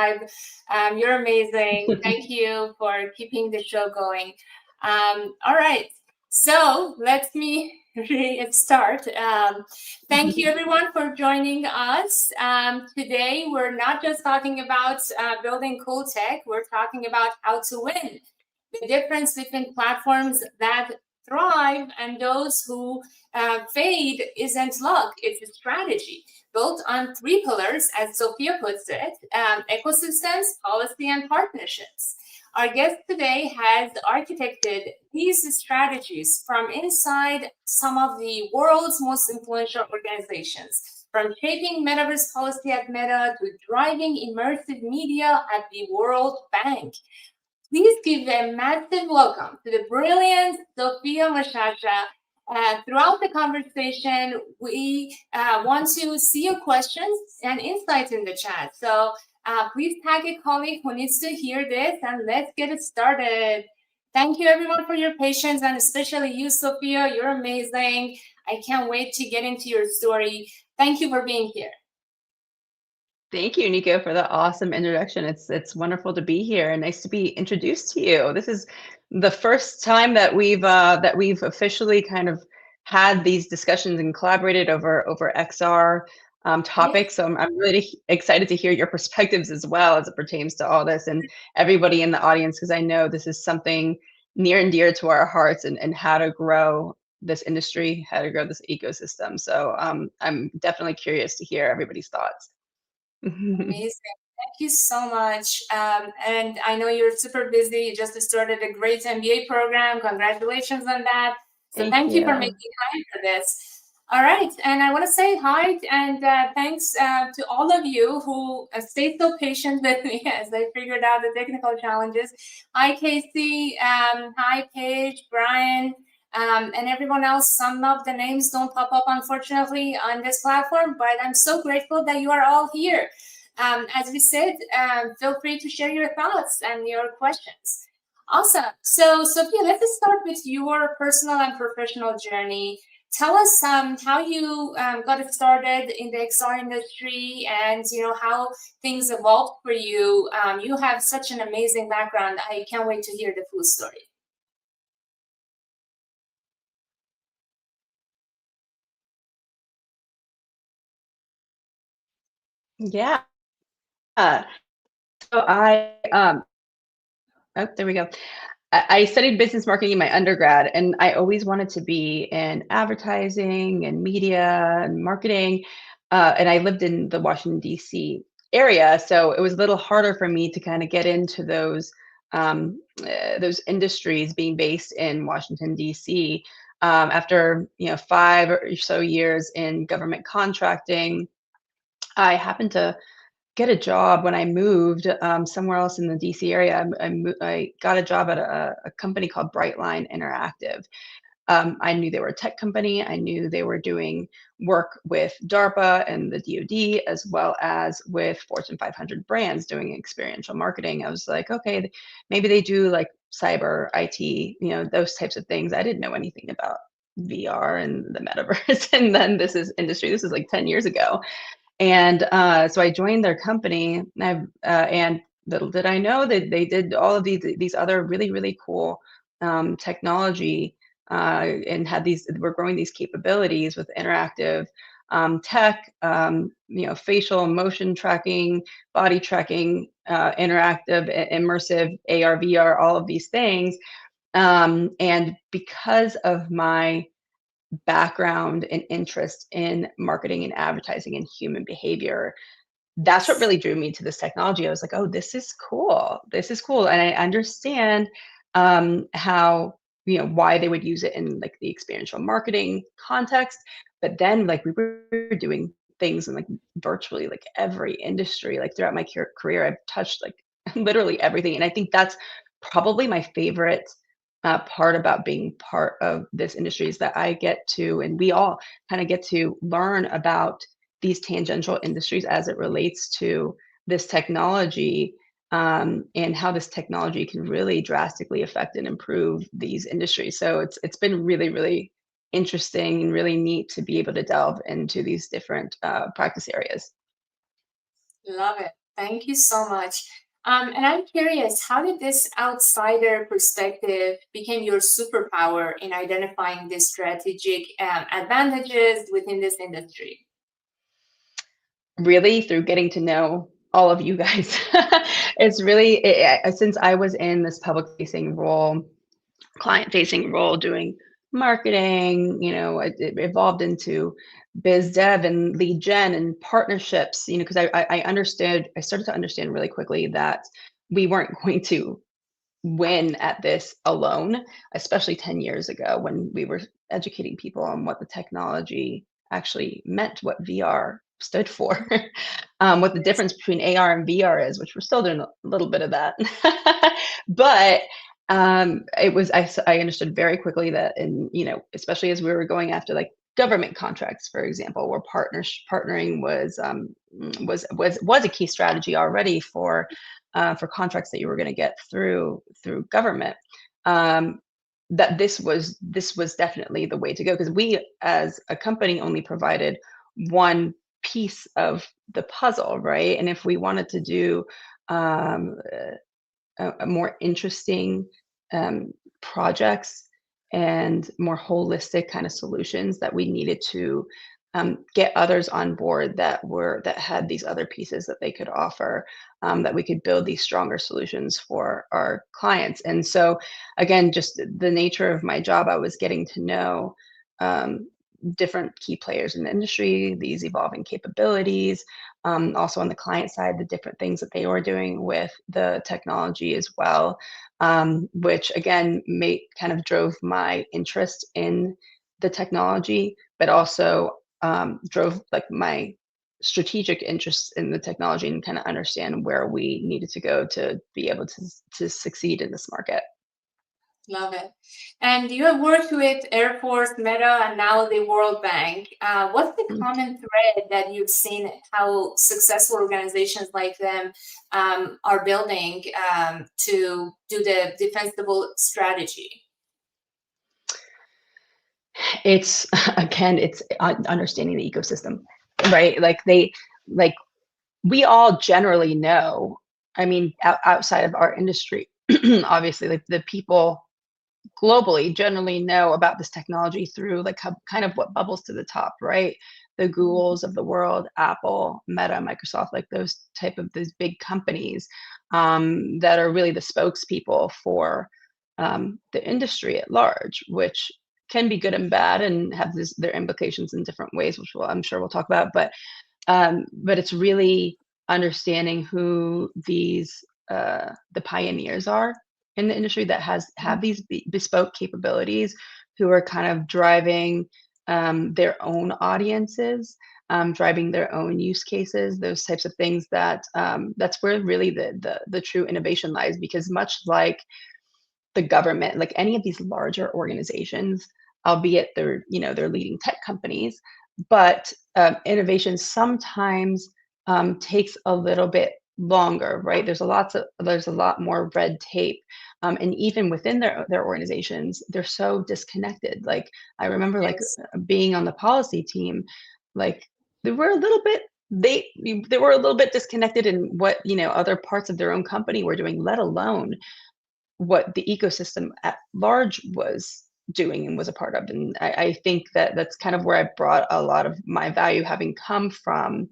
subscribe. You're amazing. Thank you for keeping the show going. All right. So let me start. Thank you everyone for joining us. Today, we're not just talking about building cool tech, we're talking about how to win. The difference between platforms that thrive and those who fade isn't luck, it's a strategy built on three pillars, as Sophia puts it, ecosystems, policy, and partnerships. Our guest today has architected these strategies from inside some of the world's most influential organizations, from shaping metaverse policy at Meta to driving immersive media at the World Bank. Please give a massive welcome to the brilliant Sophia Moshasha. Throughout the conversation, we want to see your questions and insights in the chat. So please tag a colleague who needs to hear this, and let's get it started. Thank you everyone for your patience, and especially you, Sophia. You're amazing. I can't wait to get into your story. Thank you for being here. Thank you, Nico, for the awesome introduction. It's wonderful to be here and nice to be introduced to you. This is the first time that we've officially kind of had these discussions and collaborated over XR topics. So I'm really excited to hear your perspectives as well as it pertains to all this and everybody in the audience, because I know this is something near and dear to our hearts and how to grow this industry, how to grow this ecosystem. So I'm definitely curious to hear everybody's thoughts. Amazing. Thank you so much. And I know you're super busy. You just started a great MBA program. Congratulations on that. So thank you for making time for this. All right. And I want to say hi and thanks to all of you who stayed so patient with me as I figured out the technical challenges. Hi, Casey. Hi, Paige, Brian. And everyone else. Some of the names don't pop up, unfortunately, on this platform, but I'm so grateful that you are all here. As we said, feel free to share your thoughts and your questions. Awesome. So, Sophia, let's start with your personal and professional journey. Tell us how you got started in the XR industry and how things evolved for you. You have such an amazing background. I can't wait to hear the full story. Yeah. So oh, there we go. I studied business marketing in my undergrad, and I always wanted to be in advertising and media and marketing. And I lived in the Washington, D.C. area, so it was a little harder for me to kind of get into those industries being based in Washington, D.C. After 5 or so years in government contracting, I happened to get a job when I moved somewhere else in the DC area. I got a job at a company called Brightline Interactive. I knew they were a tech company. I knew they were doing work with DARPA and the DoD, as well as with Fortune 500 brands doing experiential marketing. I was like, okay, maybe they do like cyber, IT, those types of things. I didn't know anything about VR and the metaverse. And then this is industry. This is like 10 years ago. And so I joined their company, and little did I know that they did all of these other really, really cool technology and were growing these capabilities with interactive tech, facial motion tracking, body tracking, interactive, immersive, AR, VR, all of these things. And because of my background and interest in marketing and advertising and human behavior, that's what really drew me to this technology. I was like, oh, this is cool. This is cool. And I understand how, why they would use it in like the experiential marketing context. But then like we were doing things in like virtually like every industry, like throughout my career, I've touched like literally everything. And I think that's probably my favorite part about being part of this industry is that I get to, and we all kind of get to learn about these tangential industries as it relates to this technology, and how this technology can really drastically affect and improve these industries. So it's been really, really interesting and really neat to be able to delve into these different practice areas. Love it. Thank you so much. And I'm curious, how did this outsider perspective become your superpower in identifying the strategic advantages within this industry? Really, through getting to know all of you guys. It's really since I was in this public facing role, client facing role doing marketing, it evolved into biz dev and lead gen and partnerships, because I understood, I started to understand really quickly that we weren't going to win at this alone, especially 10 years ago when we were educating people on what the technology actually meant, what VR stood for, what the difference between AR and VR is, which we're still doing a little bit of that. But I understood very quickly that, especially as we were going after like government contracts, for example, where partnering was a key strategy already for contracts that you were going to get through government. That this was definitely the way to go, because we as a company only provided one piece of the puzzle, right? And if we wanted to do um, a more interesting projects and more holistic kind of solutions, that we needed to get others on board that had these other pieces that they could offer, that we could build these stronger solutions for our clients. And so again, just the nature of my job, I was getting to know um, different key players in the industry, these evolving capabilities, also on the client side, the different things that they were doing with the technology as well, which again kind of drove my interest in the technology, but also drove like my strategic interest in the technology and kind of understand where we needed to go to be able to succeed in this market. Love it. And you have worked with Air Force, Meta, and now the World Bank. What's the Mm. common thread that you've seen how successful organizations like them are building to do the defensible strategy? It's again, it's understanding the ecosystem, right? Like we all generally know. I mean, outside of our industry, obviously, like the people globally generally know about this technology through like kind of what bubbles to the top, right? The Googles of the world, Apple, Meta, Microsoft, like those type of these big companies that are really the spokespeople for the industry at large, which can be good and bad and have their implications in different ways, which I'm sure we'll talk about. But it's really understanding who the pioneers are in the industry that have these bespoke capabilities, who are kind of driving their own audiences, driving their own use cases, those types of things. That's where really the true innovation lies, because much like the government, like any of these larger organizations, albeit they're leading tech companies, but innovation sometimes takes a little bit longer, right? There's a lot more red tape, and even within their organizations, they're so disconnected. Like I remember, like Yes. being on the policy team, like they were a little bit they were a little bit disconnected in what other parts of their own company were doing, let alone what the ecosystem at large was doing and was a part of. And I think that that's kind of where I brought a lot of my value, having come from,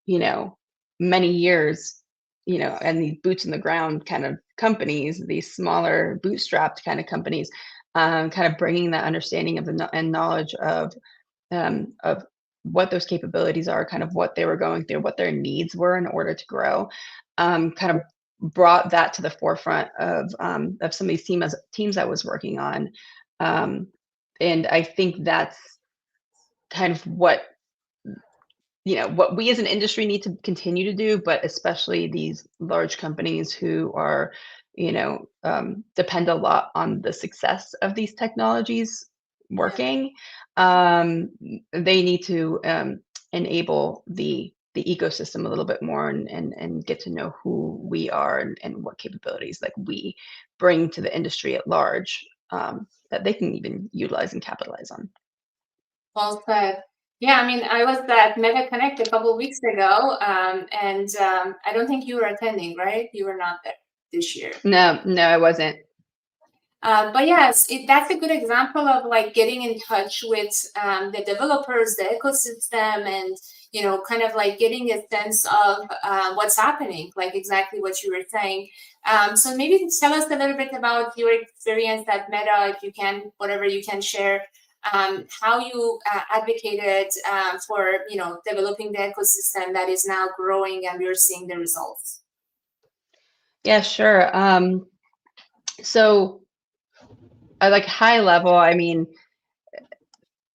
you know, many years, and these boots in the ground kind of companies, these smaller bootstrapped kind of companies, kind of bringing that understanding of and knowledge of what those capabilities are, kind of what they were going through, what their needs were in order to grow, kind of brought that to the forefront of some of these teams I was working on. Um, and I think that's kind of what we as an industry need to continue to do, but especially these large companies who are, depend a lot on the success of these technologies Yeah. working. They need to enable the ecosystem a little bit more, and get to know who we are, and what capabilities like we bring to the industry at large, that they can even utilize and capitalize on. Well said. Yeah, I mean, I was at Meta Connect a couple of weeks ago, and I don't think you were attending, right? You were not there this year. No, I wasn't. But yes, that's a good example of like getting in touch with the developers, the ecosystem, and kind of like getting a sense of what's happening, like exactly what you were saying. So maybe tell us a little bit about your experience at Meta, if you can, whatever you can share, how you advocated for developing the ecosystem that is now growing, and we're seeing the results. Yeah, sure. So like high level, I mean,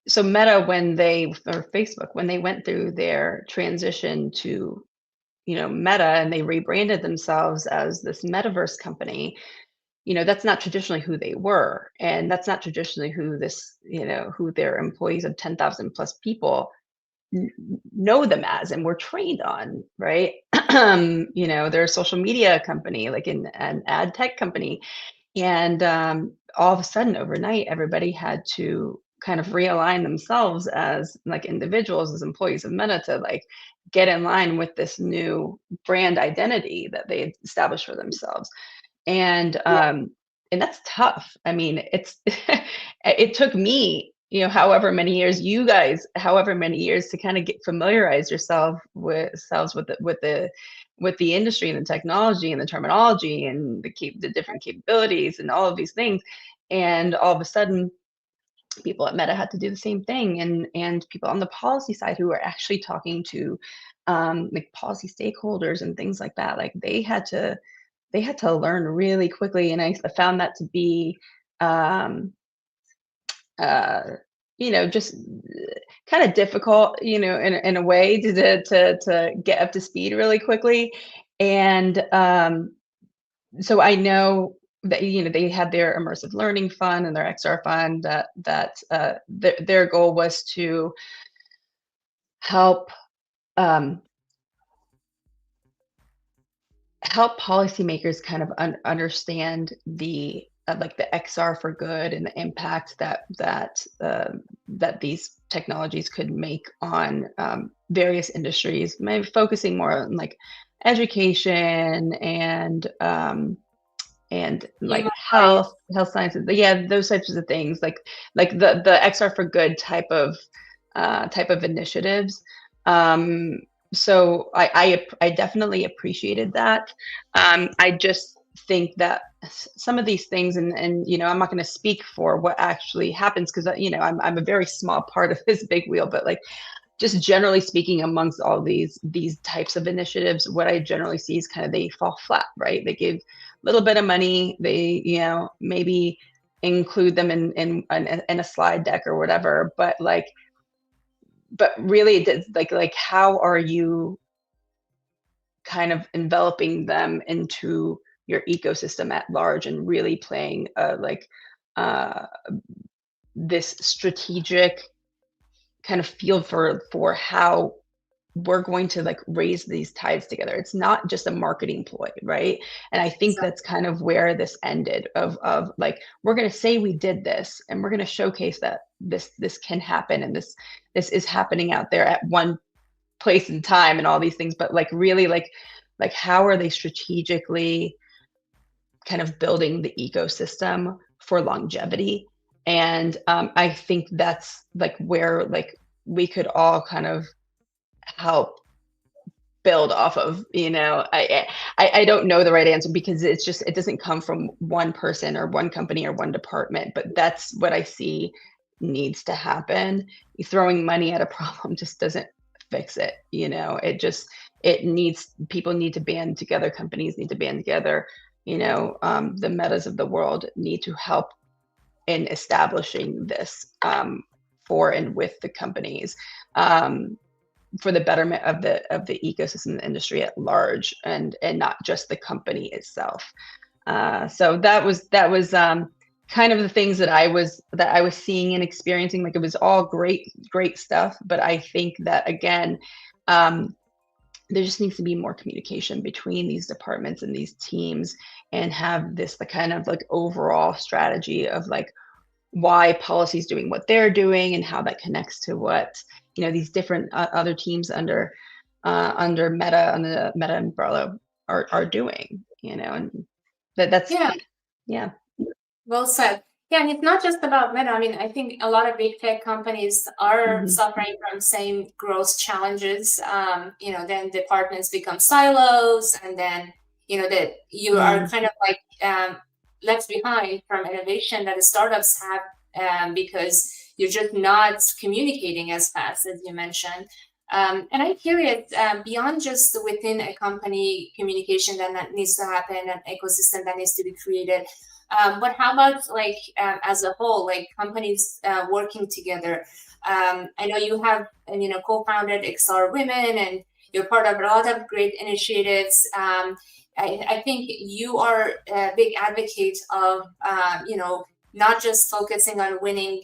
so Meta, or Facebook, when they went through their transition to, Meta, and they rebranded themselves as this metaverse company, that's not traditionally who they were. And that's not traditionally who their employees of 10,000 plus people know them as and were trained on, right? They're a social media company, like an ad tech company. And all of a sudden, overnight, everybody had to kind of realign themselves as like individuals, as employees of Meta, to like get in line with this new brand identity that they had established for themselves. And that's tough. I mean, it's it took me, however many years, you guys, however many years, to kind of get familiarize yourselves with the industry and the technology and the terminology and the different capabilities and all of these things. And all of a sudden, people at Meta had to do the same thing, and people on the policy side who were actually talking to like policy stakeholders and things like that, like they had to learn really quickly, and I found that to be, um, uh, just kind of difficult, in a way to get up to speed really quickly. And so I know that they had their immersive learning fund and their XR fund, their goal was to help um, help policymakers kind of understand the like the XR for good and the impact that these technologies could make on various industries, maybe focusing more on like education and like Human rights. health sciences, yeah, those types of things, like the XR for good type of initiatives. Um, so I definitely appreciated that. I just think that some of these things, and I'm not going to speak for what actually happens, because I'm a very small part of this big wheel, but like just generally speaking, amongst all these types of initiatives, what I generally see is kind of they fall flat, right? They give a little bit of money, they maybe include them in a slide deck or whatever, but really, like how are you kind of enveloping them into your ecosystem at large and really playing uh, this strategic kind of field for how we're going to like raise these tides together. It's not just a marketing ploy, right? And I think that's kind of where this ended, of like, we're going to say we did this, and we're going to showcase that this can happen, and this is happening out there at one place and time and all these things. But like really, like how are they strategically kind of building the ecosystem for longevity? And I think that's like where like we could all kind of help build off of. I don't know the right answer, because it doesn't come from one person or one company or one department, but that's what I see needs to happen. Throwing money at a problem just doesn't fix it. People need to band together, companies need to band together. The Metas of the world need to help in establishing this, for and with the companies, for the betterment of the ecosystem, the industry at large, and not just the company itself. So that was kind of the things that I was seeing and experiencing. Like, it was all great stuff, but I think that, again, there just needs to be more communication between these departments and these teams, and have this the kind of like overall strategy of like, why policy is doing what they're doing and how that connects to what, these different other teams under the Meta umbrella are doing, and that's Yeah. yeah. Well said. Yeah, and it's not just about Meta. I mean, I think a lot of big tech companies are Mhm. suffering from same growth challenges. Then departments become silos, and then that you are Mm. kind of like left behind from innovation that the startups have, because you're just not communicating as fast as you mentioned. And I'm curious, beyond just within a company communication that needs to happen, an ecosystem that needs to be created, but how about like as a whole, like companies working together? I know you have co-founded XR Women, and you're part of a lot of great initiatives. I think you are a big advocate of not just focusing on winning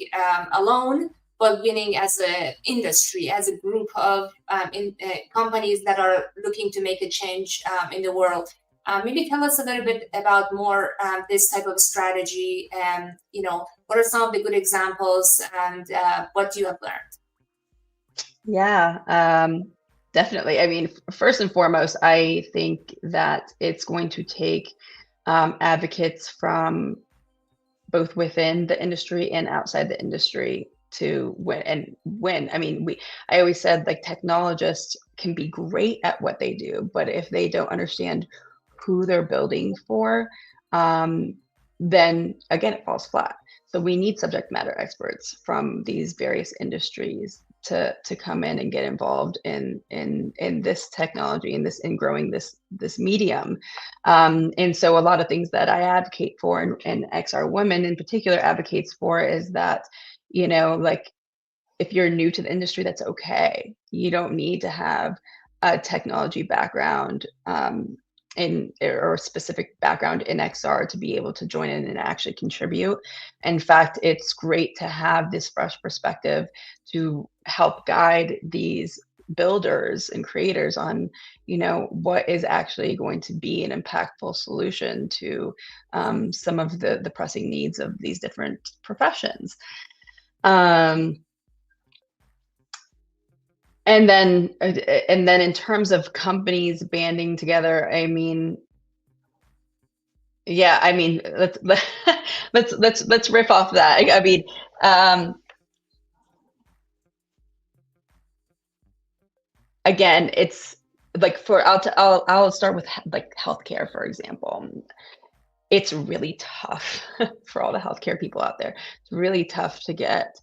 alone, but winning as an industry, as a group of companies that are looking to make a change in the world. Maybe tell us a little bit about more this type of strategy, and what are some of the good examples, and what you have learned. Yeah, definitely. I mean, first and foremost, I think that it's going to take advocates from both within the industry and outside the industry to win. I mean, I always said like technologists can be great at what they do, but if they don't understand who they're building for, then again, it falls flat. So we need subject matter experts from these various industries to come in and get involved in this technology and in growing this medium. And so a lot of things that I advocate for, and XR Women in particular advocates for, is that, like, if you're new to the industry, that's okay. You don't need to have a technology background, or a specific background in XR to be able to join in and actually contribute. In fact, it's great to have this fresh perspective to help guide these builders and creators on, what is actually going to be an impactful solution to some of the pressing needs of these different professions. Um, and then in terms of companies banding together, I mean, yeah, I mean, let's riff off that. I mean, again, it's like I'll start with like healthcare, for example. It's really tough for all the healthcare people out there. It's really tough to get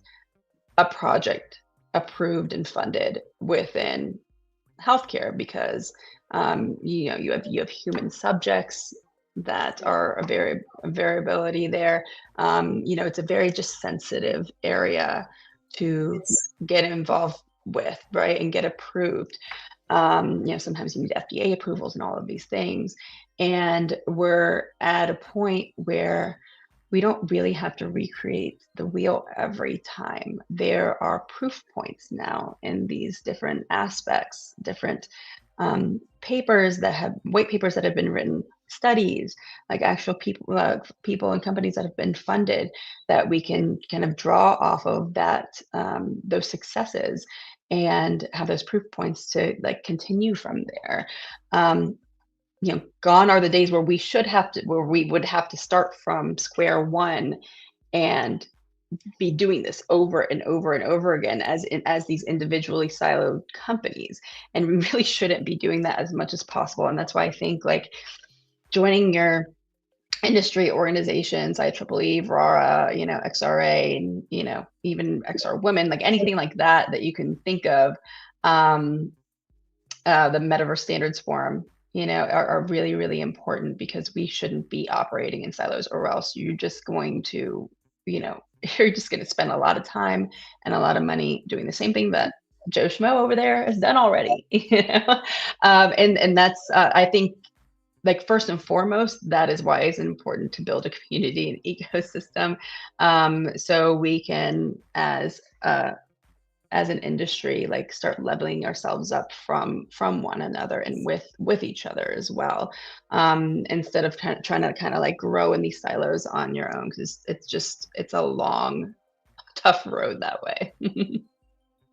a project approved and funded within healthcare because you have human subjects that are a variability there. It's a very just sensitive area to Yes. get involved with, right, and get approved. Sometimes you need FDA approvals and all of these things. And we're at a point where we don't really have to recreate the wheel every time. There are proof points now in these different aspects, different white papers that have been written, studies, like actual people and companies that have been funded, that we can kind of draw off of those successes and have those proof points to like continue from there. Um, Gone are the days where we would have to start from square one and be doing this over and over and over again as these individually siloed companies. And we really shouldn't be doing that as much as possible. And that's why I think like joining your industry organizations, IEEE, VRARA, XRA, and, even XR Women, like anything like that you can think of, the Metaverse Standards Forum, are really, really important because we shouldn't be operating in silos, or else you're just going to, you're just going to spend a lot of time and a lot of money doing the same thing that Joe Schmo over there has done already. And that's, I think, like first and foremost, that is why it's important to build a community and ecosystem, so we can, as as an industry, like start leveling ourselves up from one another and with each other as well, instead of trying to kind of like grow in these silos on your own, because it's a long, tough road that way.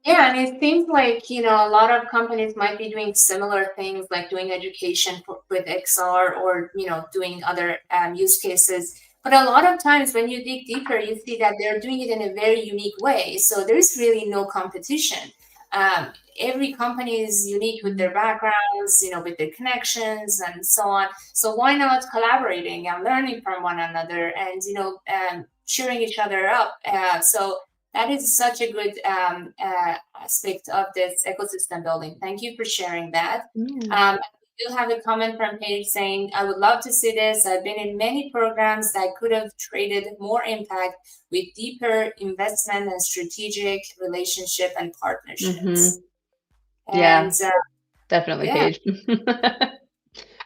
Yeah, and it seems like, a lot of companies might be doing similar things like doing education with XR or, doing other use cases. But a lot of times when you dig deeper, you see that they're doing it in a very unique way. So there's really no competition. Every company is unique with their backgrounds, with their connections and so on. So why not collaborating and learning from one another and, cheering each other up? So that is such a good aspect of this ecosystem building. Thank you for sharing that. Yeah. We do have a comment from Paige saying, I would love to see this. I've been in many programs that could have traded more impact with deeper investment and strategic relationship and partnerships. Yeah, And definitely, yeah, Paige.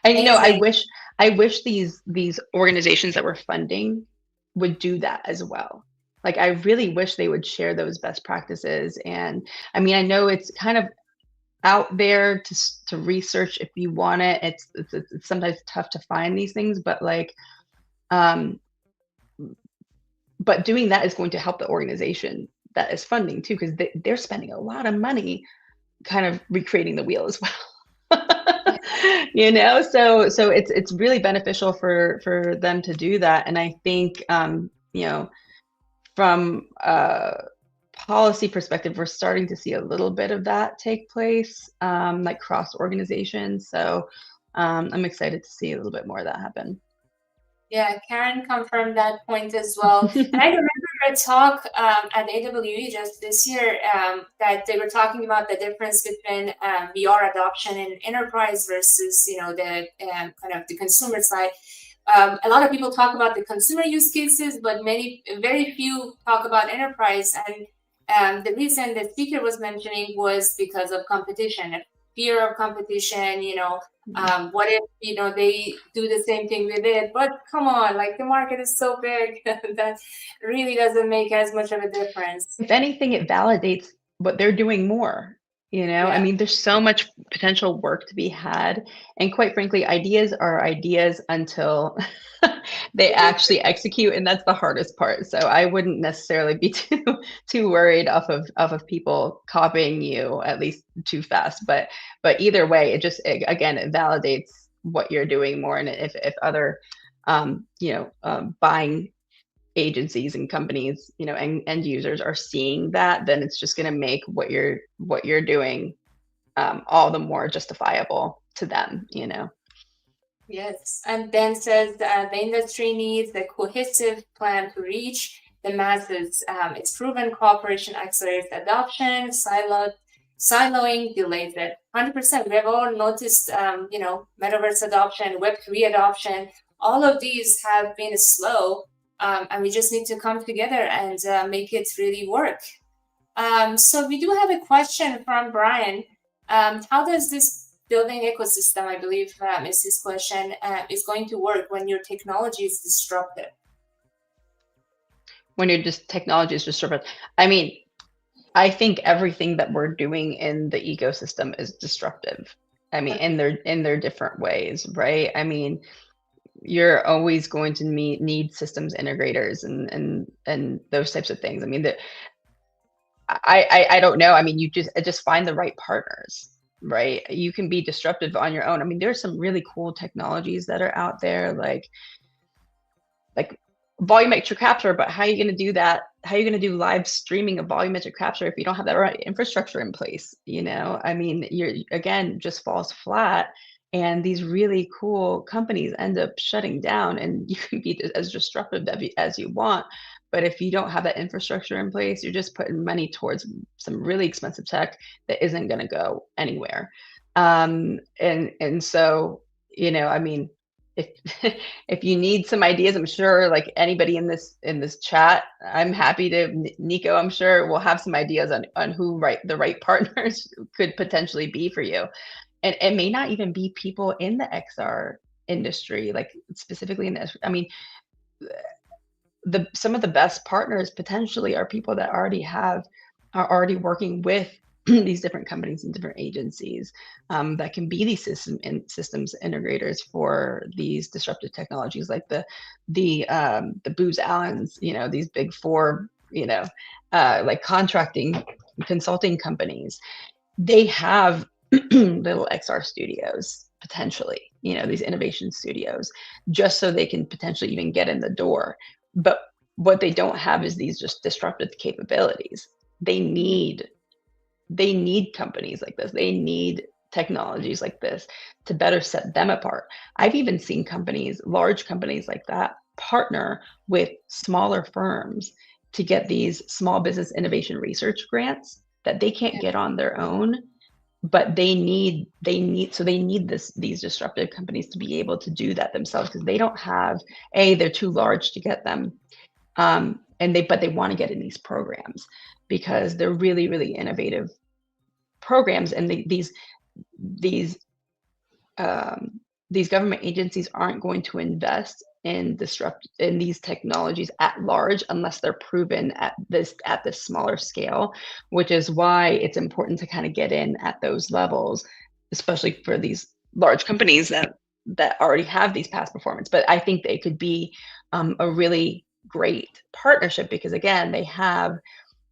And amazing. I wish these organizations that were funding would do that as well. Like, I really wish they would share those best practices. And I mean, I know it's kind of out there to research if you want it. It's sometimes tough to find these things, but like, um, but doing that is going to help the organization that is funding too, because they're spending a lot of money kind of recreating the wheel as well. So it's really beneficial for them to do that. And I think, from a policy perspective, we're starting to see a little bit of that take place, like cross organizations. So I'm excited to see a little bit more of that happen. Yeah, Karen confirmed that point as well. And I remember a talk at AWE just this year that they were talking about the difference between VR adoption in enterprise versus, the kind of the consumer side. A lot of people talk about the consumer use cases, but very few talk about enterprise. And the reason the speaker was mentioning was because of competition, fear of competition. What if they do the same thing with it? But come on, like the market is so big that really doesn't make as much of a difference. If anything, it validates what they're doing more. I Yeah. mean, there's so much potential work to be had. And quite frankly, ideas are ideas until they actually execute. And that's the hardest part. So I wouldn't necessarily be too worried off of people copying you, at least too fast. But either way, again, it validates what you're doing more. And if other buying agencies and companies, and end users are seeing that, then it's just going to make what you're doing, all the more justifiable to them. Yes, and Ben says the industry needs a cohesive plan to reach the masses. It's proven cooperation accelerates adoption, siloing delays it. 100%. We have all noticed, metaverse adoption, Web3 adoption. All of these have been slow, and we just need to come together and make it really work. So we do have a question from Brian. How does this building ecosystem, I believe is his question, is going to work when your technology is disrupted? When you're just technology is disrupted, I mean, I think everything that we're doing in the ecosystem is disruptive. I mean, Okay. in their different ways, right? I mean, you're always going to need systems integrators and those types of things. I mean, I don't know. I mean, you just find the right partners, right? You can be disruptive on your own. I mean, there's some really cool technologies that are out there, like volumetric capture. But how are you going to do that? How are you going to do live streaming of volumetric capture if you don't have that right infrastructure in place? I mean, you're again just falls flat. And these really cool companies end up shutting down, and you can be as disruptive as you want. But if you don't have that infrastructure in place, you're just putting money towards some really expensive tech that isn't going to go anywhere. And so, I mean, if if you need some ideas, I'm sure like anybody in this chat, I'm happy to, Nico, I'm sure we'll have some ideas on who the right partners could potentially be for you. And it may not even be people in the XR industry, like specifically in this. I mean, some of the best partners potentially are people that already have are already working with these different companies and different agencies that can be these systems integrators for these disruptive technologies, like the Booz Allens, these big four, like contracting consulting companies. They have little XR studios potentially, these innovation studios, just so they can potentially even get in the door. But what they don't have is these just disruptive capabilities. They need companies like this. They need technologies like this to better set them apart. I've even seen companies, large companies like that, partner with smaller firms to get these small business innovation research grants that they can't get on their own, but they need these disruptive companies to be able to do that themselves, because they don't have, they're too large to get them, but they want to get in these programs because they're really, really innovative programs, and these these government agencies aren't going to invest in these technologies at large unless they're proven at this smaller scale, which is why it's important to kind of get in at those levels, especially for these large companies that already have these past performance. But I think they could be a really great partnership, because again, they have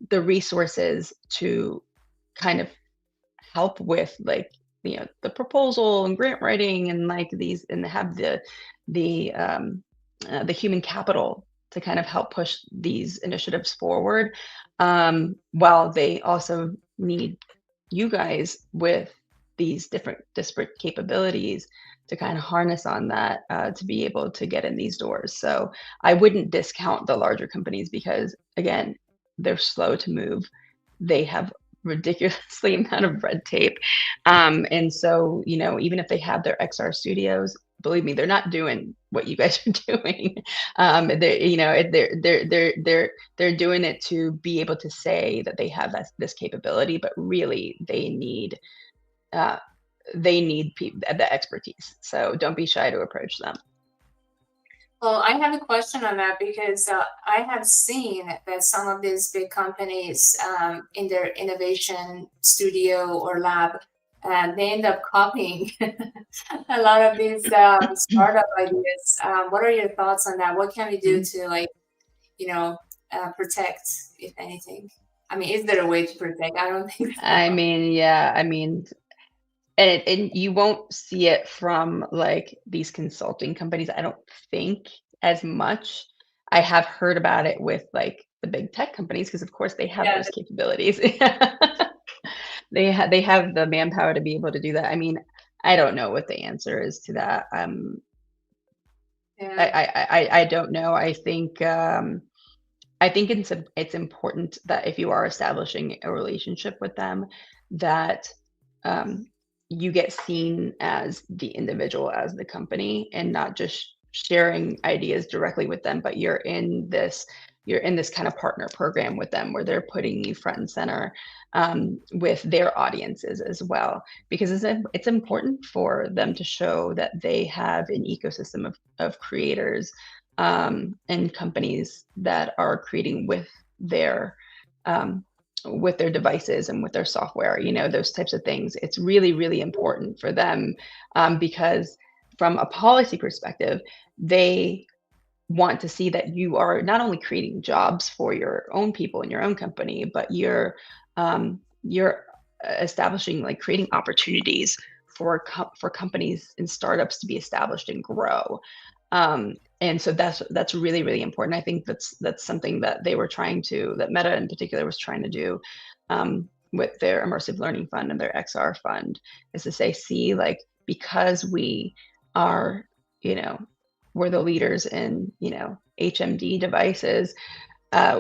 the resources to kind of help with, like, the proposal and grant writing, and like these, and they have the human capital to kind of help push these initiatives forward, while they also need you guys with these different disparate capabilities to kind of harness on that, to be able to get in these doors. So I wouldn't discount the larger companies, because again, they're slow to move. They have ridiculously amount of red tape. And so, even if they have their XR studios, believe me, they're not doing what you guys are doing. They're doing it to be able to say that they have this capability, but really uh, they need the expertise. So don't be shy to approach them. Well, I have a question on that, because I have seen that some of these big companies, in their innovation studio or lab, they end up copying a lot of these startup ideas. What are your thoughts on that? What can we do to, like, protect, if anything? I mean, is there a way to protect? I don't think so. I mean, yeah, and you won't see it from like these consulting companies, I don't think, as much. I have heard about it with like the big tech companies, because of course they have Yeah, those capabilities. They have the manpower to be able to do that. I mean, I don't know what the answer is to that. yeah, I don't know. I think it's important that if you are establishing a relationship with them, that um, you get seen as the individual, as the company, and not just sharing ideas directly with them, but you're in this kind of partner program with them, where they're putting you front and center, with their audiences as well, because it's important for them to show that they have an ecosystem of creators, and companies that are creating um, with their devices and with their software, those types of things. It's really, really important for them, because from a policy perspective, they want to see that you are not only creating jobs for your own people in your own company, but you're establishing, like, creating opportunities for companies and startups to be established and grow. And so that's really, really important. I think that's something that that Meta in particular was trying to do, with their immersive learning fund and their XR fund, is to say, see, like, because are, you know, we're the leaders in, HMD devices,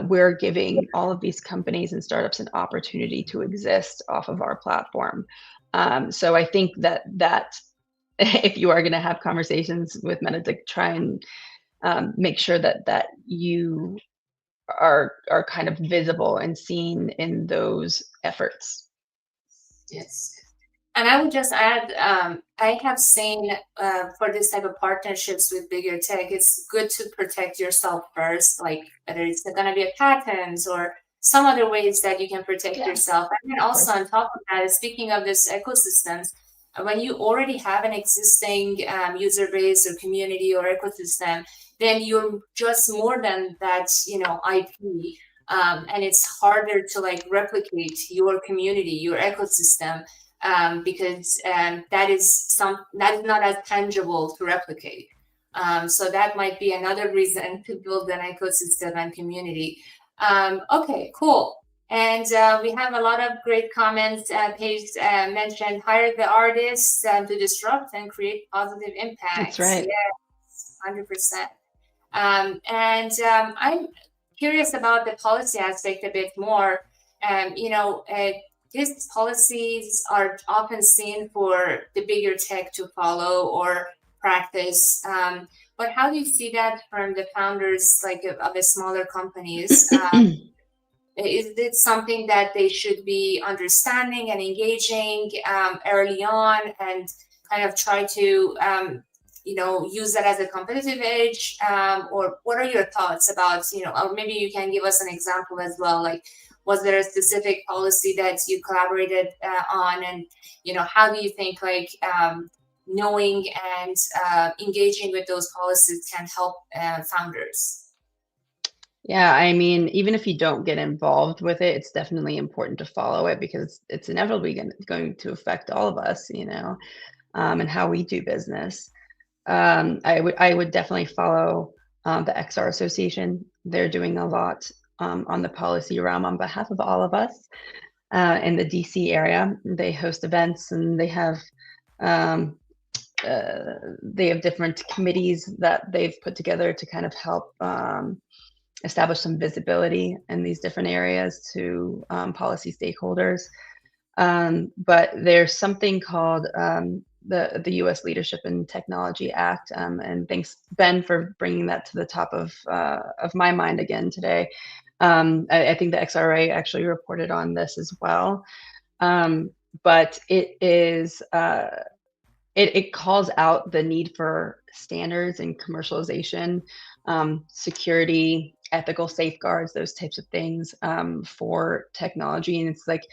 we're giving all of these companies and startups an opportunity to exist off of our platform. So I think that if you are going to have conversations with Meta, to try and make sure that you are kind of visible and seen in those efforts. yes. And I would just add, I have seen, for this type of partnerships with bigger tech, it's good to protect yourself first, like whether it's going to be a patent or some other ways that you can protect yourself. And then also course. on top of that, speaking of this ecosystems, when you already have an existing user base or community or ecosystem, then you're just more than that, IP. And it's harder to like replicate your community, your ecosystem, because that is not as tangible to replicate. So that might be another reason to build an ecosystem and community. Okay, cool. And we have a lot of great comments. Paige mentioned hire the artists to disrupt and create positive impacts. That's right. Yes, 100%. And I'm curious about the policy aspect a bit more. These policies are often seen for the bigger tech to follow or practice. But how do you see that from the founders like of the smaller companies? Is it something that they should be understanding and engaging early on and kind of try to use that as a competitive edge? Or what are your thoughts about, or maybe you can give us an example as well, like was there a specific policy that you collaborated on, and how do you think like knowing and engaging with those policies can help founders? Yeah, I mean, even if you don't get involved with it, it's definitely important to follow it because it's inevitably going to affect all of us, and how we do business. I would definitely follow the XR Association. They're doing a lot on the policy realm on behalf of all of us in the DC area. They host events and um, they have different committees that they've put together to kind of help establish some visibility in these different areas to policy stakeholders. But there's something called the U.S. Leadership and Technology Act, and thanks Ben for bringing that to the top of my mind again today. I think the XRA actually reported on this as well, but it calls out the need for standards and commercialization, security, ethical safeguards, those types of things for technology. And it's like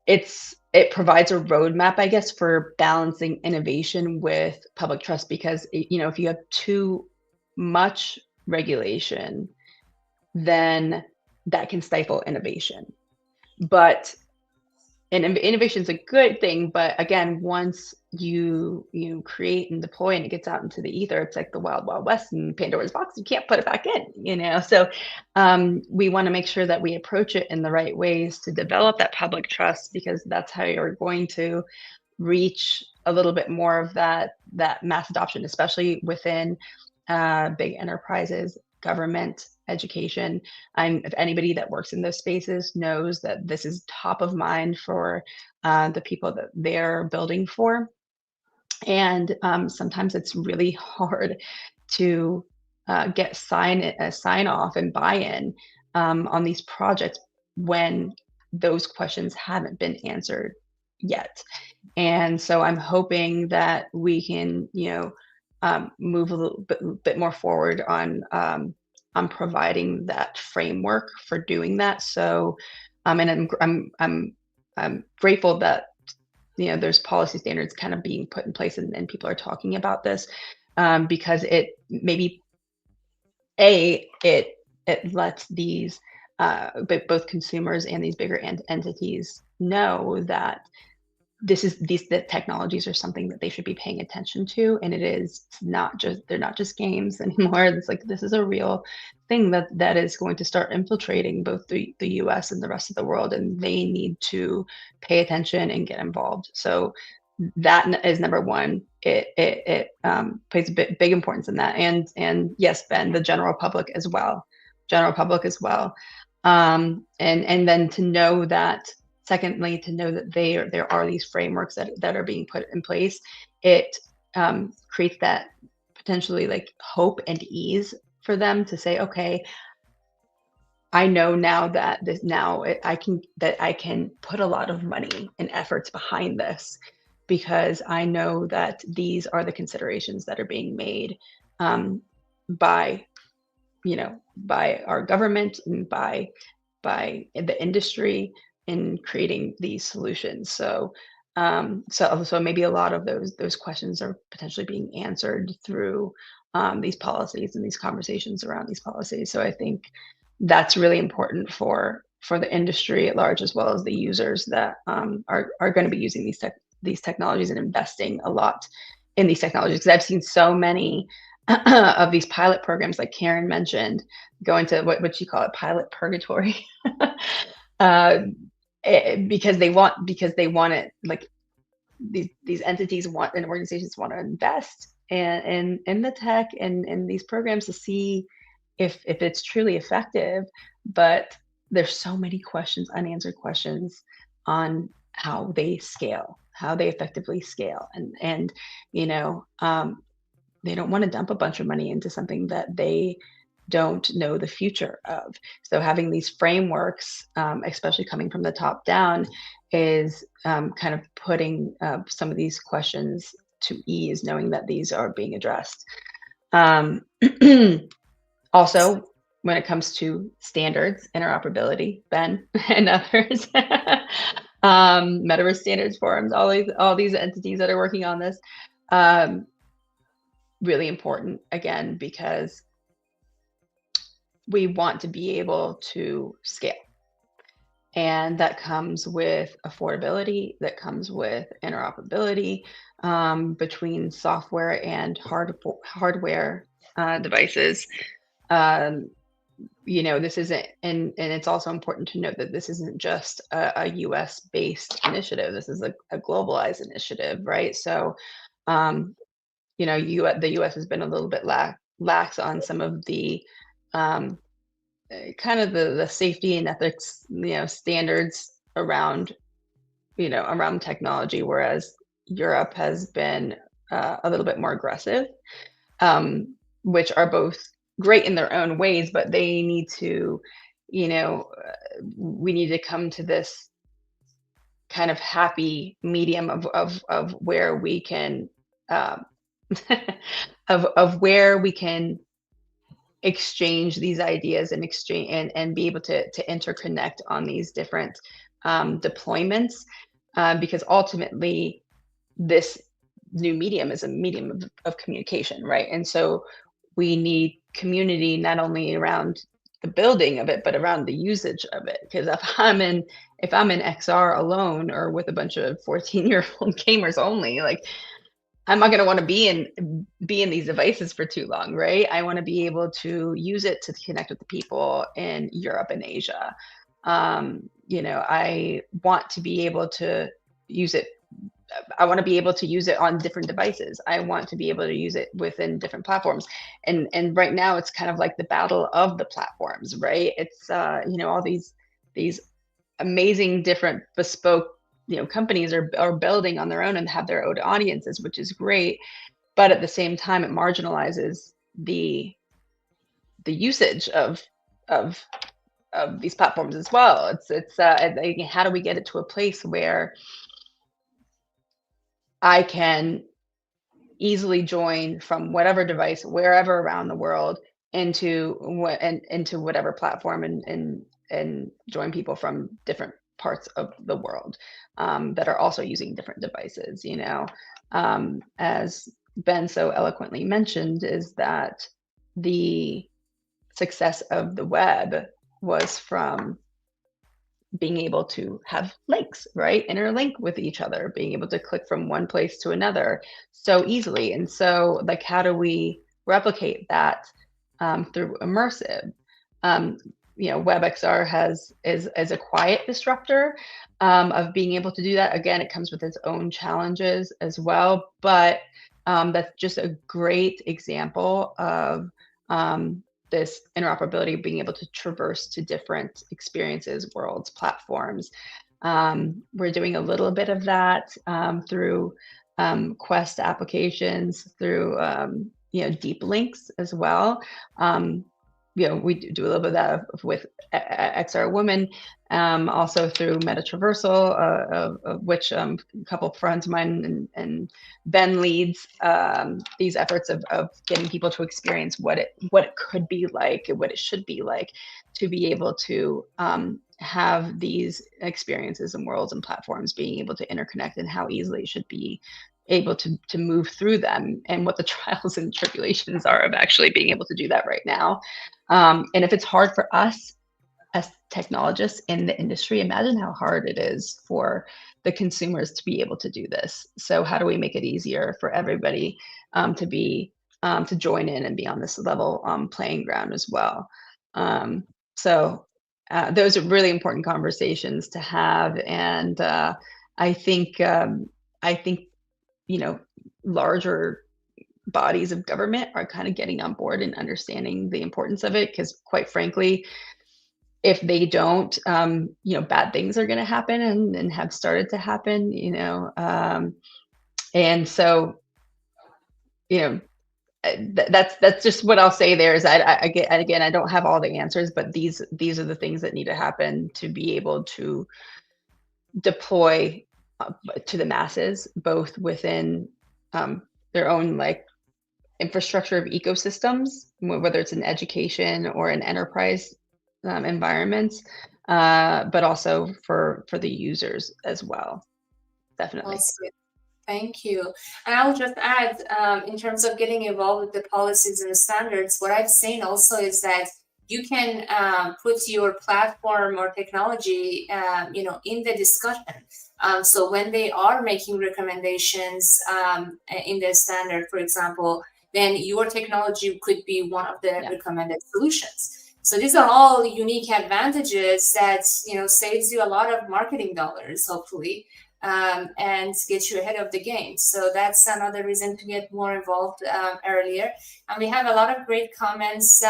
it provides a roadmap, I guess, for balancing innovation with public trust. Because if you have too much regulation, then that can stifle innovation. But innovation is a good thing, but again, once you create and deploy and it gets out into the ether, it's like the wild wild west and Pandora's box. You can't put it back in. So we want to make sure that we approach it in the right ways to develop that public trust, because that's how you're going to reach a little bit more of that mass adoption, especially within big enterprises, government, education. If anybody that works in those spaces knows that this is top of mind for the people that they're building for. And sometimes it's really hard to get sign off and buy-in on these projects when those questions haven't been answered yet. And so I'm hoping that we can, move a little bit more forward on providing that framework for doing that. So, and I'm grateful that there's policy standards kind of being put in place, and people are talking about this because it maybe it lets these both consumers and these bigger entities know that the technologies are something that they should be paying attention to, and they're not just games anymore. It's like this is a real thing that is going to start infiltrating both the US and the rest of the world, and they need to pay attention and get involved. So that is number one. It plays a big importance in that, and yes, Ben, the general public as well, and then to know that. Secondly, to know that there are these frameworks that are being put in place, it creates that potentially like hope and ease for them to say, okay, I know now that I can put a lot of money and efforts behind this, because I know that these are the considerations that are being made by by our government and by by the industry in creating these solutions. So maybe a lot of those questions are potentially being answered through these policies and these conversations around these policies. So I think that's really important for the industry at large, as well as the users that are going to be using these technologies and investing a lot in these technologies. Because I've seen so many of these pilot programs, like Karen mentioned, go into what you call it, pilot purgatory, because they want it, like these entities want, and organizations want to invest in the tech and in these programs to see if it's truly effective. But there's so many questions, unanswered questions, on how they scale, how they effectively scale, and they don't want to dump a bunch of money into something that they don't know the future of. So having these frameworks, especially coming from the top down, is kind of putting some of these questions to ease, knowing that these are being addressed. Also, when it comes to standards, interoperability, Ben and others, metaverse standards forums, all these entities that are working on this, really important, again, because we want to be able to scale. And that comes with affordability, that comes with interoperability between software and hardware devices. This isn't, and it's also important to note that this isn't just a US based initiative. This is a globalized initiative, right? So, the US has been a little bit lax on some of the kind of the safety and ethics, standards around technology, whereas Europe has been a little bit more aggressive, which are both great in their own ways, but they need to, we need to come to this kind of happy medium of where we can of where we can exchange these ideas and exchange and be able to interconnect on these different deployments, because ultimately this new medium is a medium of communication, right? And so we need community not only around the building of it, but around the usage of it. Because if I'm in XR alone, or with a bunch of 14-year-old gamers only, like, I'm not going to want to be in these devices for too long, right? I want to be able to use it to connect with the people in Europe and Asia. I want to be able to use it. I want to be able to use it on different devices. I want to be able to use it within different platforms. And right now it's kind of like the battle of the platforms, right? It's all these amazing different bespoke companies are building on their own and have their own audiences, which is great. But at the same time, it marginalizes the usage of these platforms as well. It's how do we get it to a place where I can easily join from whatever device, wherever around the world, into whatever platform, and join people from different parts of the world that are also using different devices. As Ben so eloquently mentioned, is that the success of the web was from being able to have links, right? Interlink with each other, being able to click from one place to another so easily. And so, like, how do we replicate that through immersive? WebXR is a quiet disruptor of being able to do that. Again, it comes with its own challenges as well, but that's just a great example of this interoperability, being able to traverse to different experiences, worlds, platforms. We're doing a little bit of that through Quest applications, through deep links as well. we do a little bit of that with XR Women, also through Metatraversal, of which a couple of friends of mine and Ben leads these efforts of getting people to experience what it could be like, what it should be like, to be able to have these experiences and worlds and platforms being able to interconnect, and how easily it should be able to move through them, and what the trials and tribulations are of actually being able to do that right now. And if it's hard for us as technologists in the industry, imagine how hard it is for the consumers to be able to do this. So how do we make it easier for everybody to be to join in and be on this level playing ground as well? So those are really important conversations to have, and I think I think larger bodies of government are kind of getting on board and understanding the importance of it, because quite frankly, if they don't, bad things are going to happen, and have started to happen, and so, that's just what I'll say there is, again, I don't have all the answers, but these are the things that need to happen to be able to deploy to the masses, both within their own infrastructure of ecosystems, whether it's in education or in enterprise environments, but also for the users as well. Definitely. Awesome. Thank you. And I will just add, in terms of getting involved with the policies and standards, what I've seen also is that you can put your platform or technology, in the discussion. So when they are making recommendations in the standard, for example, then your technology could be one of the recommended solutions. So these are all unique advantages that saves you a lot of marketing dollars, hopefully, and get you ahead of the game. So that's another reason to get more involved earlier. And we have a lot of great comments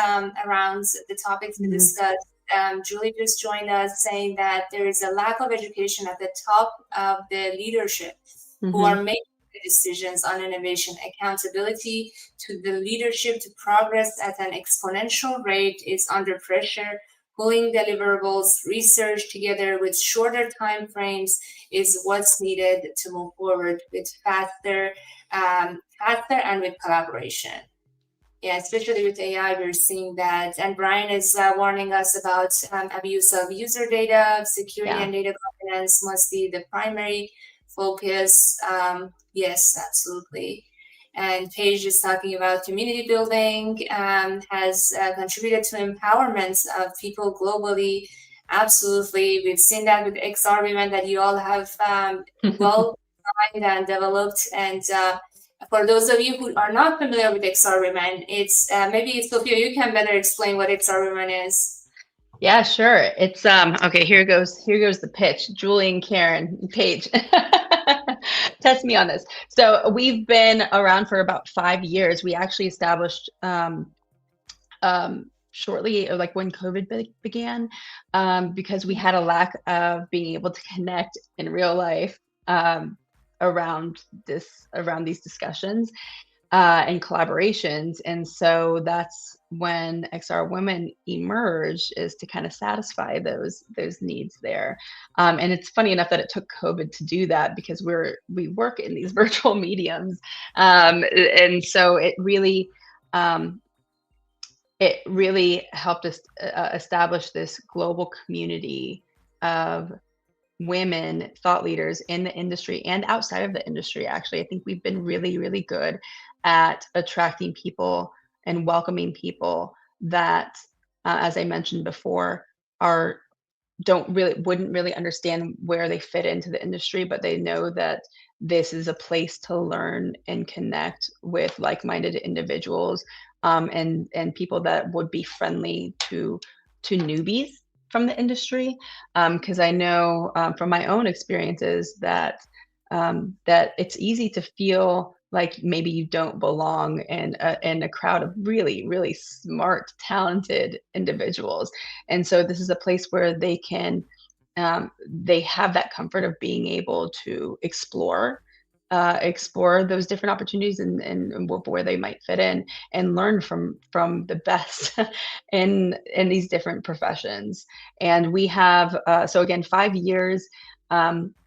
around the topics we discussed. Julie just joined us saying that there is a lack of education at the top of the leadership who are making the decisions on innovation. Accountability to the leadership to progress at an exponential rate is under pressure. Pulling deliverables, research together with shorter time frames is what's needed to move forward with faster and with collaboration. Yeah, especially with AI, we're seeing that. And Brian is warning us about abuse of user data. Security and data governance must be the primary focus. Yes, absolutely. And Paige is talking about community building, has contributed to empowerment of people globally. Absolutely. We've seen that with XR Women that you all have well designed and developed. And for those of you who are not familiar with XR Women, it's maybe Sophia, you can better explain what XR Women is. Yeah, sure. It's okay. Here goes the pitch. Julie and Karen, Paige, test me on this. So we've been around for about 5 years. We actually established shortly, like when COVID began, because we had a lack of being able to connect in real life around these discussions and collaborations. And so that's when XR Women emerged, is to kind of satisfy those needs there. And it's funny enough that it took COVID to do that, because we work in these virtual mediums. And so it really helped us establish this global community of women thought leaders in the industry and outside of the industry. Actually, I think we've been really, really good at attracting people and welcoming people that, as I mentioned before, wouldn't really understand where they fit into the industry, but they know that this is a place to learn and connect with like-minded individuals, and people that would be friendly to newbies from the industry, because I know from my own experiences that it's easy to feel like maybe you don't belong in a crowd of really, really smart, talented individuals. And so this is a place where they can they have that comfort of being able to explore explore those different opportunities and where they might fit in, and learn from the best in these different professions. And we have so again, 5 years.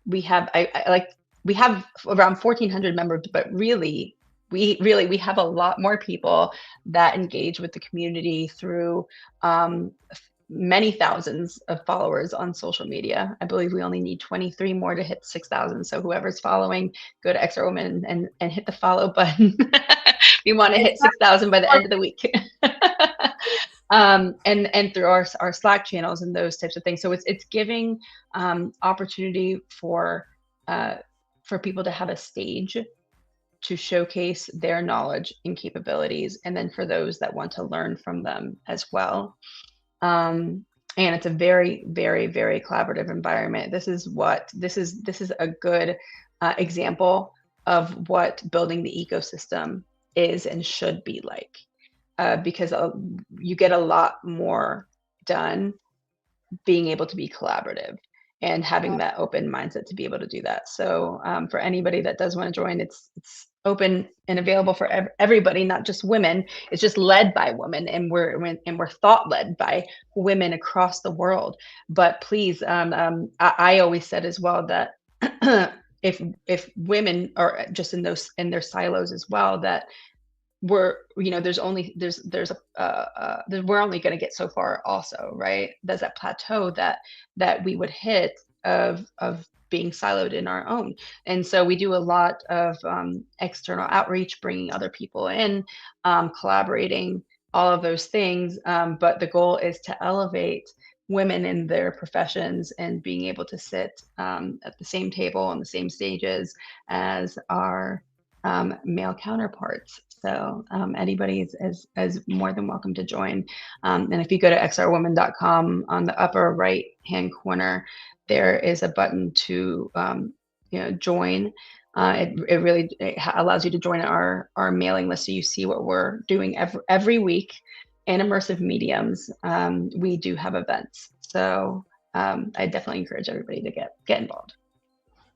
We have we have around 1,400 members, but really we have a lot more people that engage with the community through many thousands of followers on social media. I believe we only need 23 more to hit 6,000. So whoever's following, go to XR Woman and hit the follow button. We want to hit 6,000 by the end of the week. And through our Slack channels and those types of things. So it's giving opportunity for people to have a stage to showcase their knowledge and capabilities, and then for those that want to learn from them as well. And it's a very, very, very collaborative environment. This is a good example of what building the ecosystem is and should be like, because you get a lot more done being able to be collaborative and having that open mindset to be able to do that. So for anybody that does want to join, it's open and available for everybody, not just women. It's just led by women, and we're thought led by women across the world. But please, I always said as well that if women are just in their silos as well, that we're there's only we're only going to get so far also, right? There's that plateau that we would hit of being siloed in our own. And so we do a lot of external outreach, bringing other people in, collaborating, all of those things. But the goal is to elevate women in their professions and being able to sit at the same table on the same stages as our male counterparts. So anybody is more than welcome to join. And if you go to xrwoman.com, on the upper right hand corner, there is a button to join. It really allows you to join our mailing list, so you see what we're doing every week in immersive mediums. We do have events, so I definitely encourage everybody to get involved.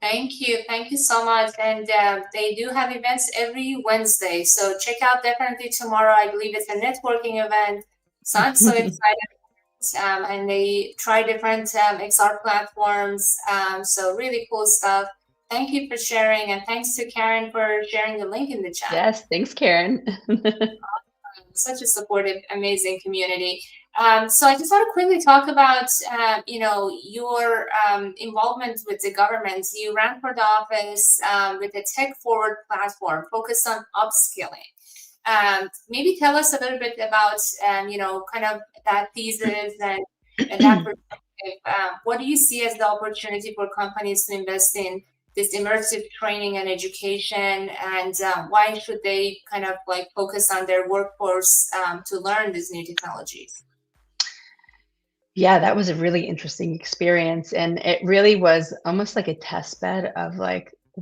Thank you so much. And they do have events every Wednesday, so check out definitely tomorrow. I believe it's a networking event, so I'm so excited. And they try different XR platforms, so really cool stuff. Thank you for sharing, and thanks to Karen for sharing the link in the chat. Yes, thanks, Karen. Such a supportive, amazing community. So I just want to quickly talk about, your involvement with the government. You ran for the office with a tech-forward platform focused on upskilling. Maybe tell us a little bit about, kind of that thesis and that perspective. What do you see as the opportunity for companies to invest in this immersive training and education, and why should they kind of focus on their workforce to learn these new technologies? Yeah, that was a really interesting experience, and it really was almost like a test bed of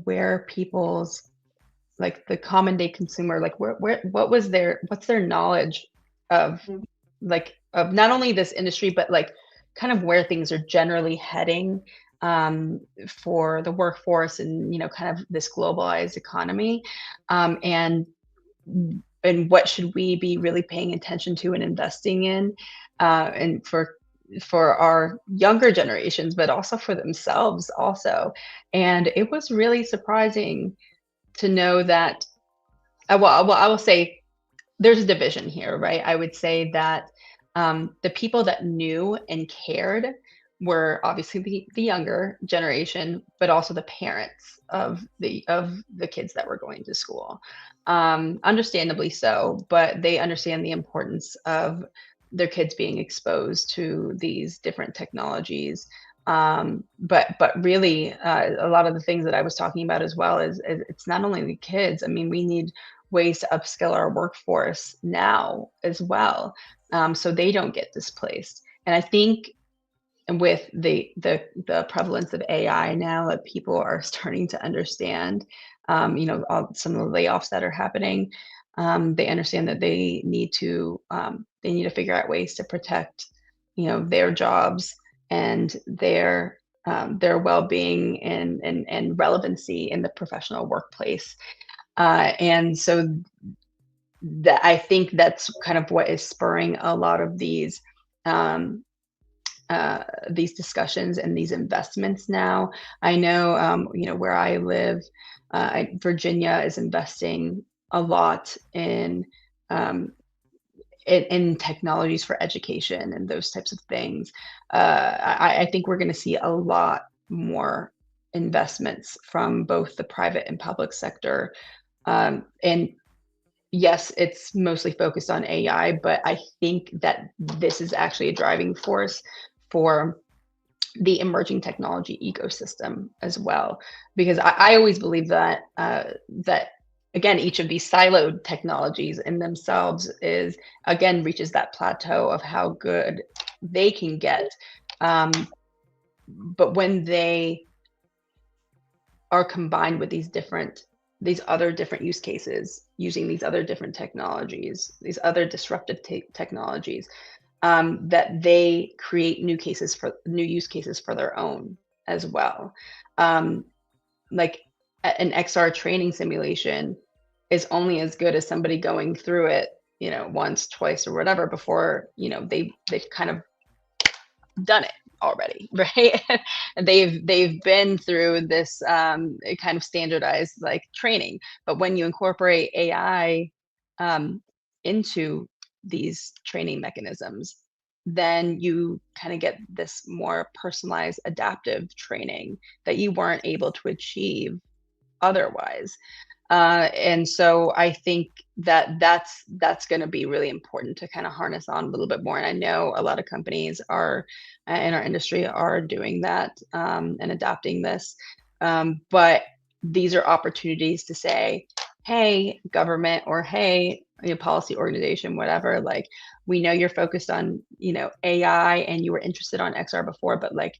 where people's the common day consumer, what's their knowledge of of not only this industry, but kind of where things are generally heading for the workforce, and kind of this globalized economy, and what should we be really paying attention to and investing in, and for our younger generations, but also for themselves also. And it was really surprising to know that, I will say there's a division here, right? I would say that the people that knew and cared were obviously the younger generation, but also the parents of the kids that were going to school. Understandably so, but they understand the importance of their kids being exposed to these different technologies. But really, a lot of the things that I was talking about as well is it's not only the kids. I mean, we need ways to upskill our workforce now as well, so they don't get displaced. And I think with the prevalence of AI now, that people are starting to understand, some of the layoffs that are happening, they understand that they need to figure out ways to protect, their jobs and their their well-being and relevancy in the professional workplace. And so that I think that's kind of what is spurring a lot of these discussions and these investments now. I know, where I live, Virginia is investing a lot um, in technologies for education and those types of things. I think we're going to see a lot more investments from both the private and public sector. And yes, it's mostly focused on AI, but I think that this is actually a driving force for the emerging technology ecosystem as well. Because I always believe that that again, each of these siloed technologies in themselves is again reaches that plateau of how good they can get. But when they are combined with these other different use cases, using these other different technologies, these other disruptive technologies, that they create new use cases for their own as well. Like an XR training simulation is only as good as somebody going through it, once, twice, or whatever before, they've kind of done it already, right? They've been through this kind of standardized like training. But when you incorporate AI into these training mechanisms, then you kind of get this more personalized adaptive training that you weren't able to achieve otherwise. And so I think that that's going to be really important to kind of harness on a little bit more. And I know a lot of companies are in our industry are doing that and adopting this. But these are opportunities to say, hey, government, or hey, policy organization, whatever, like, we know you're focused on, AI and you were interested on XR before, but like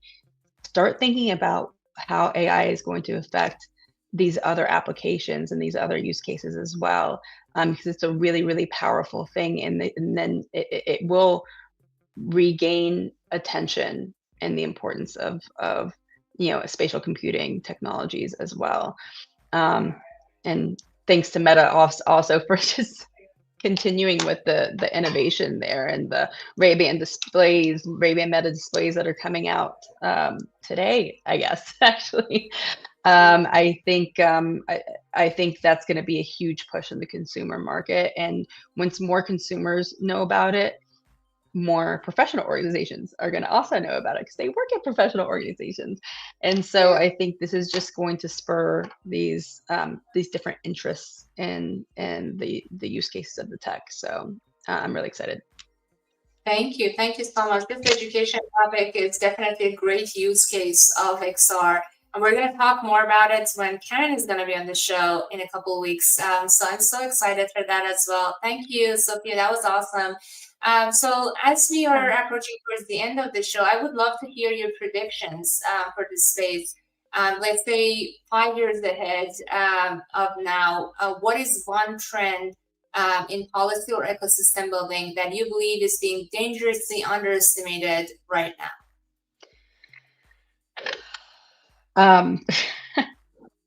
start thinking about how AI is going to affect these other applications and these other use cases as well, because it's a really, really powerful thing, and then it will regain attention and the importance of spatial computing technologies as well. And thanks to Meta also for just continuing with the innovation there, and the Ray-Ban Meta displays that are coming out today, I guess, actually. I think that's going to be a huge push in the consumer market. And once more consumers know about it, more professional organizations are going to also know about it because they work at professional organizations. And so I think this is just going to spur these different interests in the use cases of the tech. So I'm really excited. Thank you so much. This education topic is definitely a great use case of XR. And we're going to talk more about it when Karen is going to be on the show in a couple of weeks. So I'm so excited for that as well. Thank you, Sophia. That was awesome. So as we are approaching towards the end of the show, I would love to hear your predictions for this space. Let's say 5 years ahead of now, what is one trend in policy or ecosystem building that you believe is being dangerously underestimated right now?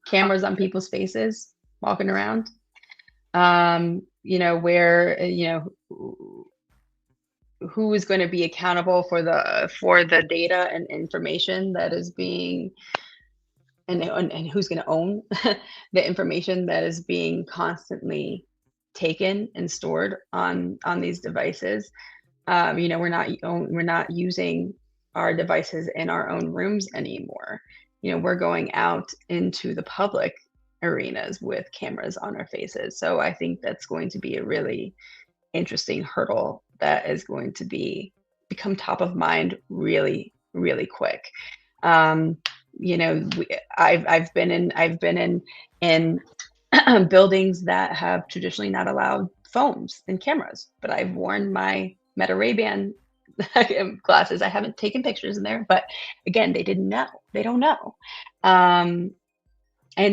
Cameras on people's faces, walking around. Where who is going to be accountable for the data and information that is being, and who's going to own the information that is being constantly taken and stored on these devices. We're not using our devices in our own rooms anymore. We're going out into the public arenas with cameras on our faces. So I think that's going to be a really interesting hurdle that is going to become top of mind really, really quick. I've been in buildings that have traditionally not allowed phones and cameras, but I've worn my Meta Ray-Ban glasses. I haven't taken pictures in there, but again, they didn't know. They don't know. And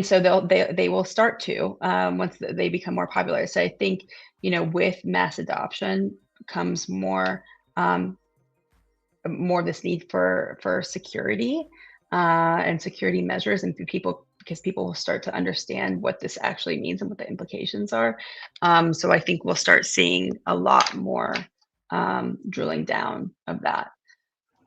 so they will start to once they become more popular. So I think, with mass adoption comes more this need for security. and security measures, and because people will start to understand what this actually means and what the implications are. So I think we'll start seeing a lot more drilling down of that.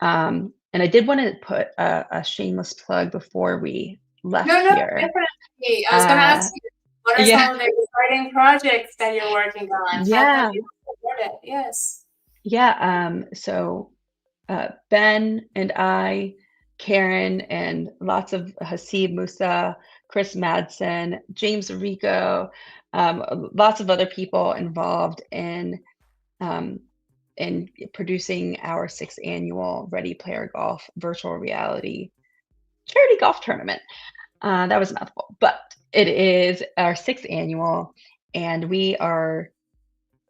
And I did want to put a shameless plug before we No, left no, here. definitely. I was going to Uh, ask you, what are yeah, some of the exciting projects that you're working on? How can yeah, people support it? Yes. yeah. So Ben and I, Karen, and lots of Hasib Musa, Chris Madsen, James Rico, lots of other people involved um, in producing our 6th annual Ready Player Golf virtual reality charity golf tournament. That was a mouthful, but it is our 6th annual, and we are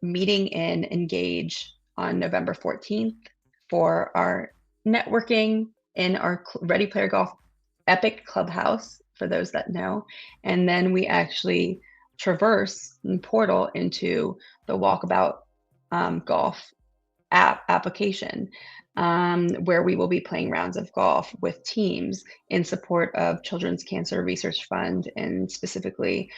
meeting in Engage on November 14th for our networking in our Ready Player Golf Epic Clubhouse, for those that know. And then we actually traverse and portal into the Walkabout Golf application, where we will be playing rounds of golf with teams in support of Children's Cancer Research Fund, and specifically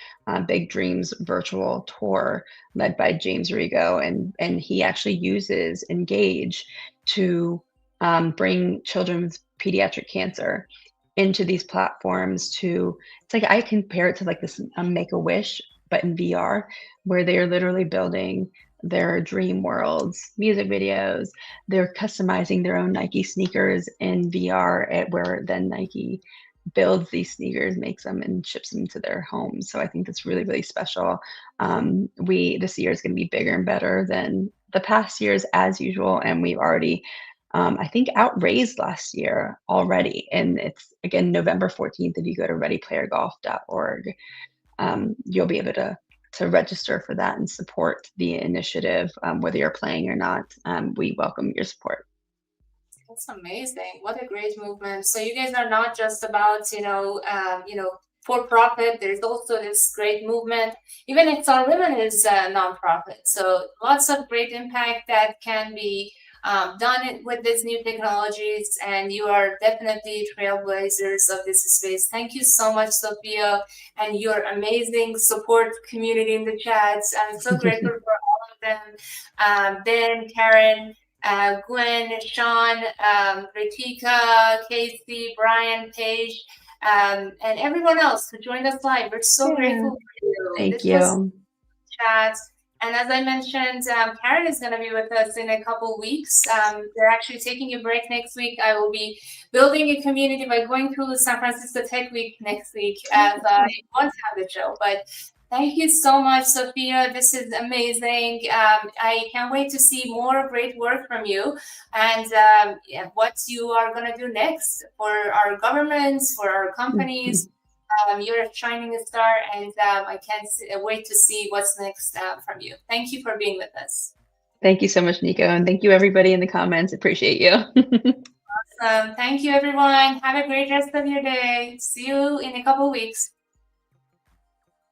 Big Dreams virtual tour led by James Rigo. And he actually uses Engage to bring children with pediatric cancer into these platforms. To it's like, I compare it to like this Make-A-Wish, but in VR, where they are literally building their dream worlds, music videos. They're customizing their own Nike sneakers in VR, where then Nike builds these sneakers, makes them, and ships them to their homes. So I think that's really, really special. This year is going to be bigger and better than the past years, as usual, and we've already, I think, outraised last year already. And it's, again, November 14th. If you go to readyplayergolf.org, you'll be able to register for that and support the initiative, whether you're playing or not. We welcome your support. That's amazing. What a great movement. So you guys are not just about, for profit. There's also this great movement. Even XR Women is a nonprofit. So lots of great impact that can be done with these new technologies. And you are definitely trailblazers of this space. Thank you so much, Sophia, and your amazing support community in the chats. I'm so grateful for all of them. Ben, Karen, Gwen, Sean, Ritika, Casey, Brian, Paige, and everyone else who joined us live. We're so grateful for you. Thank This was you. chat. And as I mentioned, Karen is going to be with us in a couple weeks. They're actually taking a break next week. I will be building a community by going through the San Francisco Tech Week next week, as I want to have the show. But thank you so much, Sophia. This is amazing. I can't wait to see more great work from you, and what you are going to do next for our governments, for our companies. You're a shining star, and I can't wait to see what's next from you. Thank you for being with us. Thank you so much, Nico, and thank you everybody in the comments. Appreciate you. Awesome. Thank you, everyone. Have a great rest of your day. See you in a couple weeks.